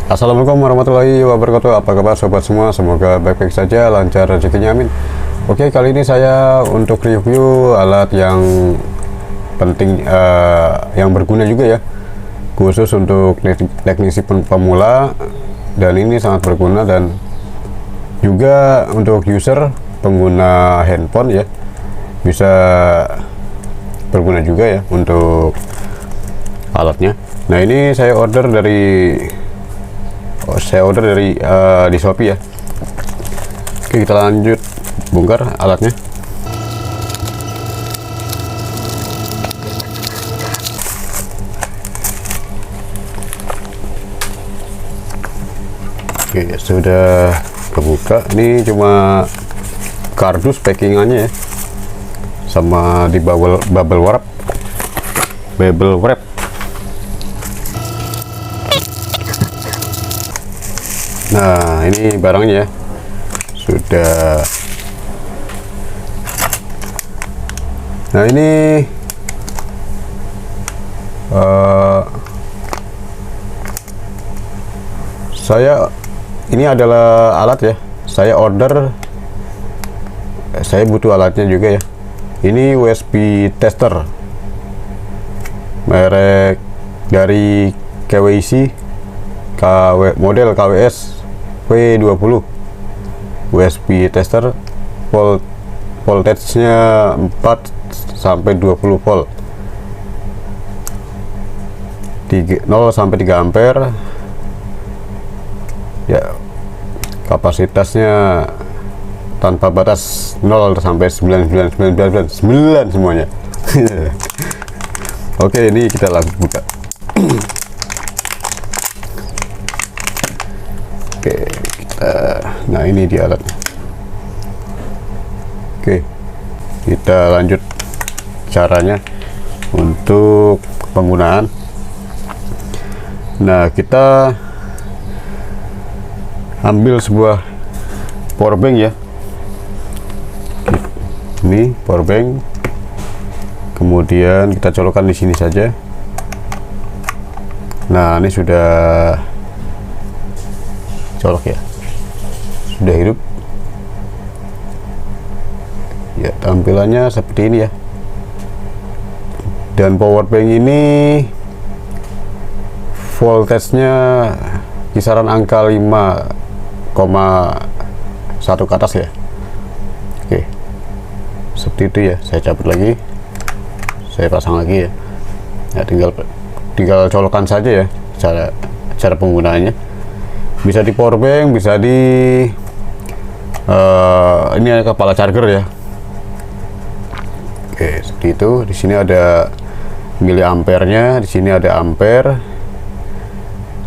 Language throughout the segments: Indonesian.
Assalamualaikum warahmatullahi wabarakatuh. Apa kabar sobat semua? Semoga baik-baik saja, lancar rezekinya, amin. Oke, kali ini saya untuk review alat yang penting, yang berguna juga ya, khusus untuk teknisi pemula, dan ini sangat berguna dan juga untuk user pengguna handphone ya, bisa berguna juga ya untuk alatnya. Nah, ini saya order dari di Shopee ya. Oke, kita lanjut bongkar alatnya. Oke, sudah kebuka. Ini cuma kardus packingannya ya, sama di bubble wrap. Nah, ini barangnya ya. Sudah. Nah, ini ini adalah alat ya. Saya butuh alatnya juga ya. Ini USB tester merek dari KWC, model KWS V20. USB tester voltage-nya 4 sampai 20 volt, 0 sampai 3 ampere ya. Kapasitasnya tanpa batas 0 sampai 9 semuanya. Oke, ini kita langsung buka. Oke, nah ini dia alatnya. Oke, kita lanjut caranya untuk penggunaan. Nah, kita ambil sebuah power bank ya. Ini power bank, kemudian kita colokkan di sini saja. Nah, ini sudah colok ya, sudah hidup ya. Tampilannya seperti ini ya. Dan power bank ini voltage-nya kisaran angka 5,1 ke atas ya. Oke, seperti itu ya. Saya cabut lagi, saya pasang lagi ya. Ya, tinggal colokan saja ya cara penggunaannya. Bisa di power bank, bisa di ini ada kepala charger ya. Oke, seperti itu. Di sini ada miliampernya, di sini ada ampere,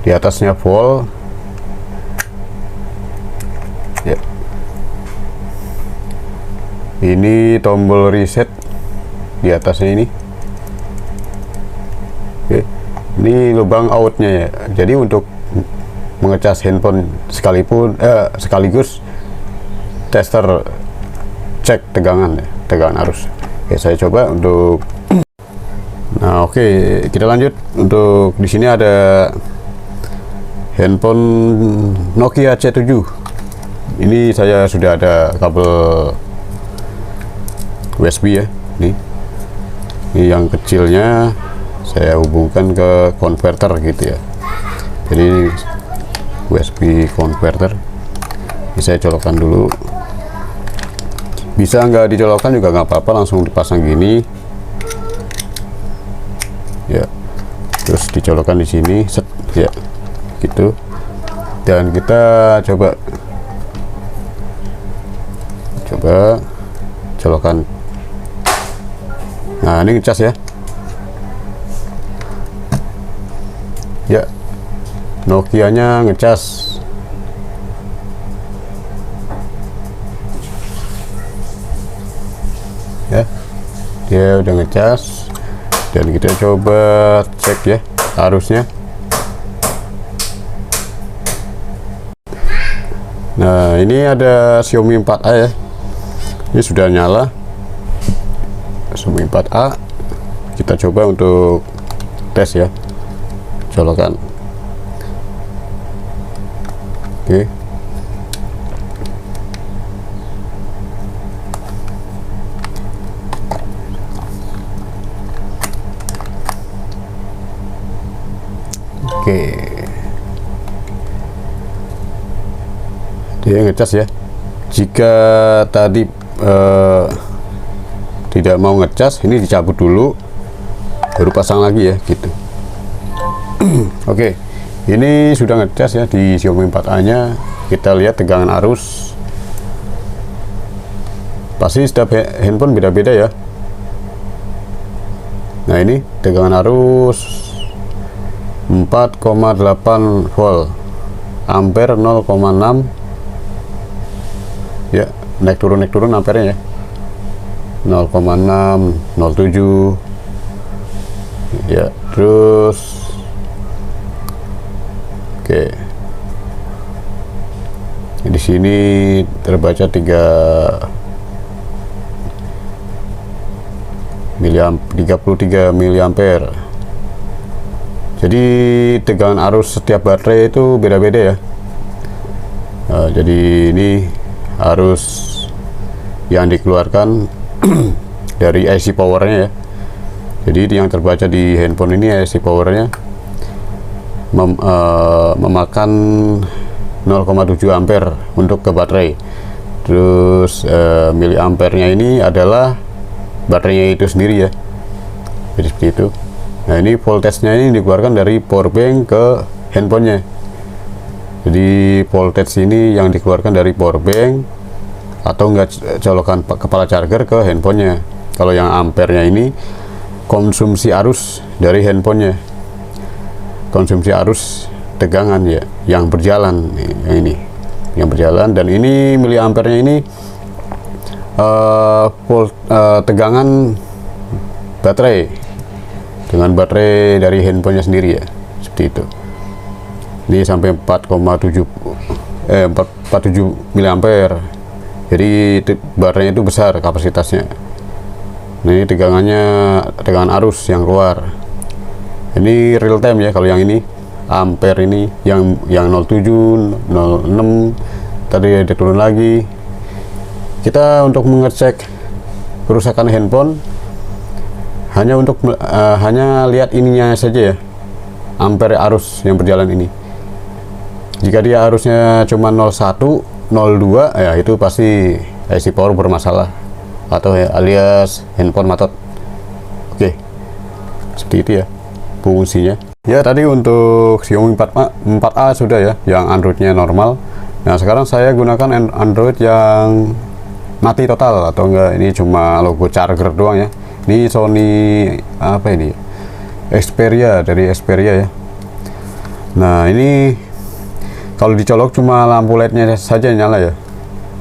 di atasnya volt ya. Ini tombol reset di atasnya ini. Oke, ini lubang outnya ya. Jadi untuk mengecas handphone sekaligus tester cek tegangan arus. Oke, saya coba untuk. Nah, oke, kita lanjut. Untuk di sini ada handphone Nokia C7. Ini saya sudah ada kabel USB ya. Ini yang kecilnya saya hubungkan ke konverter gitu ya. Jadi USB converter ini saya colokkan dulu. Bisa nggak dicolokkan juga nggak apa-apa, langsung dipasang gini ya. Terus dicolokkan di sini, set ya, gitu. Dan kita coba colokkan. Nah, ini ngecas ya. Ya, Nokia-nya ngecas. Ya, dia udah ngecas. Dan kita coba cek ya arusnya. Nah, ini ada Xiaomi 4A ya. Ini sudah nyala. Xiaomi 4A. Kita coba untuk tes ya, colokan. Oke. Oke. Dia ngecas ya. Jika tadi tidak mau ngecas, ini dicabut dulu baru pasang lagi ya gitu. Oke, ini sudah ngecas ya di Xiaomi 4A nya. Kita lihat tegangan arus, pasti setiap handphone beda-beda ya. Nah, ini tegangan arus 4,8 volt, ampere 0,6 ya, naik turun ampernya ya, 0,6, 0,7 ya. Terus oke, di sini terbaca 33 miliampere. Jadi tegangan arus setiap baterai itu beda-beda ya. Jadi ini arus yang dikeluarkan dari IC powernya ya. Jadi yang terbaca di handphone ini IC powernya memakan 0,7 ampere untuk ke baterai. Terus miliampernya ini adalah baterainya itu sendiri ya. Jadi seperti itu. Nah, ini voltage-nya ini dikeluarkan dari power bank ke handphonenya. Jadi voltage ini yang dikeluarkan dari power bank atau enggak colokan kepala charger ke handphonenya. Kalau yang ampernya ini konsumsi arus dari handphonenya, konsumsi arus tegangan ya yang berjalan, yang berjalan. Dan ini miliampernya ini tegangan baterai, dengan baterai dari handphonenya sendiri ya, seperti itu. Ini sampai 47 miliampere. Jadi baterainya itu besar kapasitasnya. Nah, ini tegangan arus yang keluar. Ini real time ya. Kalau yang ini ampere, ini yang 07, 06 tadi ada turun lagi. Kita untuk mengecek kerusakan handphone hanya lihat ininya saja ya, ampere arus yang berjalan ini. Jika dia arusnya cuma 01, 02 ya, itu pasti IC power bermasalah atau ya, alias handphone matot. Oke, seperti itu ya fungsinya. Ya, tadi untuk Xiaomi 4A sudah ya, yang Androidnya normal. Nah, sekarang saya gunakan Android yang mati total, atau enggak, ini cuma logo charger doang ya. Ini Sony apa ini, Xperia, dari Xperia ya. Nah, ini kalau dicolok cuma lampu LED-nya saja nyala ya,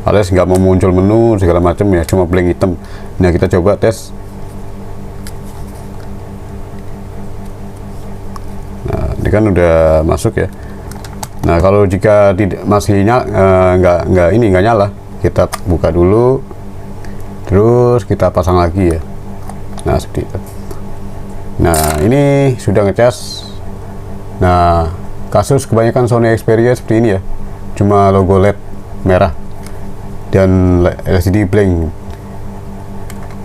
alias nggak mau muncul menu segala macam ya, cuma blank hitam. Nah, kita coba tes. Nah, ini kan udah masuk ya. Nah, kalau jika masih nggak nyala, kita buka dulu, terus kita pasang lagi ya. Nah, seperti itu. Nah, ini sudah ngecas. Nah, kasus kebanyakan Sony Xperia seperti ini ya, cuma logo LED merah dan LCD blank.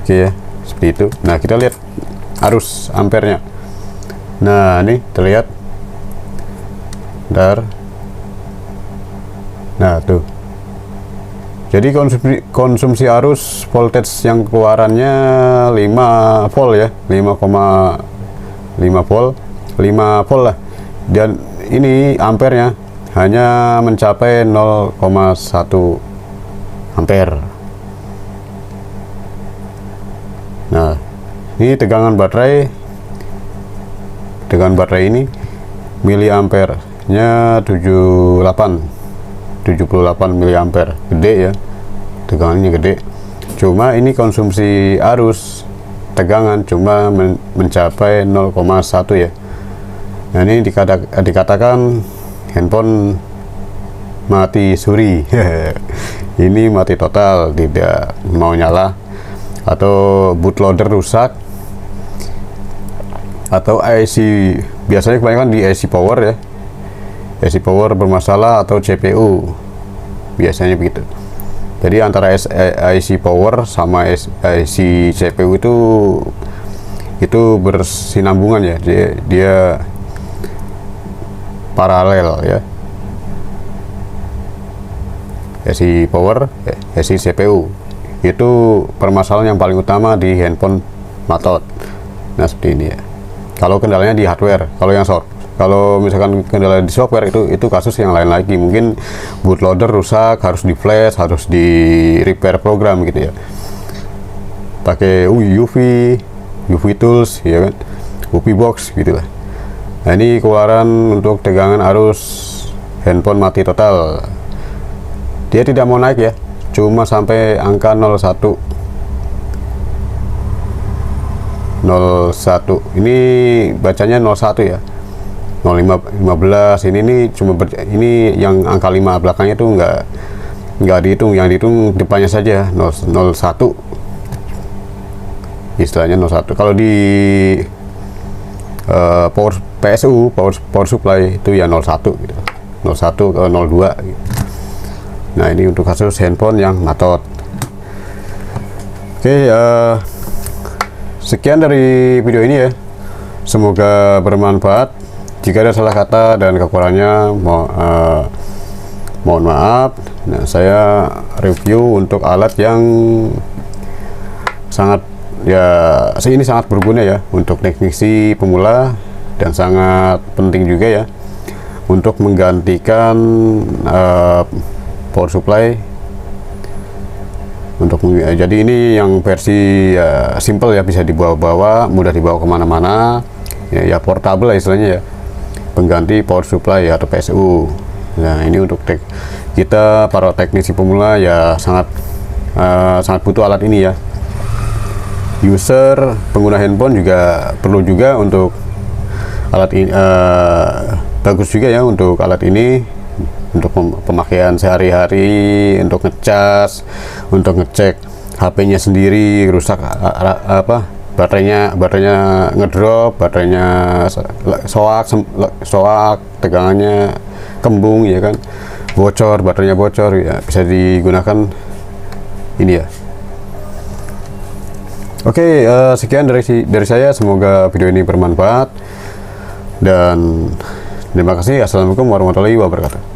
Oke ya, seperti itu. Nah, kita lihat arus ampernya. Nah, ini terlihat. Bentar. Nah, tuh. Jadi konsumsi arus voltage yang keluarannya 5 volt ya, 5,5 volt, 5 volt lah. Dan ini ampernya hanya mencapai 0,1 ampere. Nah, ini tegangan baterai ini miliampernya 78 miliampere, gede ya, tegangannya gede. Cuma ini konsumsi arus tegangan cuma mencapai 0,1 ya. Nah, ini dikatakan handphone mati suri. Ini mati total, tidak mau nyala, atau bootloader rusak, atau IC, biasanya kebanyakan di IC power ya, IC power bermasalah atau CPU, biasanya begitu. Jadi antara IC power sama IC CPU itu bersinambungan ya, dia paralel ya. IC power, IC CPU itu permasalahan yang paling utama di handphone Matot. Nah seperti ini ya. Kalau kendalanya di hardware, kalau misalkan kendala di software itu kasus yang lain lagi. Mungkin bootloader rusak, harus di flash, harus di repair program gitu ya. Pakai UV tools ya kan, UV box gitulah. Nah ini keluaran untuk tegangan arus handphone mati total. Dia tidak mau naik ya, cuma sampai angka 01. Ini bacanya 01 ya. 015 ini cuma ini yang angka 5 belakangnya tuh nggak dihitung, yang dihitung depannya saja 01, istilahnya 01. Kalau di power supply itu ya 01 gitu, 01 ke 02 gitu. Nah ini untuk kasus handphone yang Matot. Oke, sekian dari video ini ya, semoga bermanfaat. Jika ada salah kata dan kekurangannya mohon maaf. Nah, saya review untuk alat yang ini sangat berguna ya untuk teknisi pemula, dan sangat penting juga ya untuk menggantikan power supply. Jadi ini yang versi simple ya, bisa dibawa-bawa, mudah dibawa kemana-mana ya, portable lah istilahnya ya, pengganti power supply atau PSU. Nah ini untuk kita para teknisi pemula ya sangat butuh alat ini ya. User pengguna handphone juga perlu juga untuk alat ini, bagus juga ya untuk alat ini, untuk pemakaian sehari-hari, untuk ngecas, untuk ngecek HP-nya sendiri rusak, baterainya ngedrop, baterainya soak, tegangannya kembung ya kan, baterainya bocor ya, bisa digunakan ini ya. Oke, sekian dari saya, semoga video ini bermanfaat dan terima kasih. Assalamualaikum warahmatullahi wabarakatuh.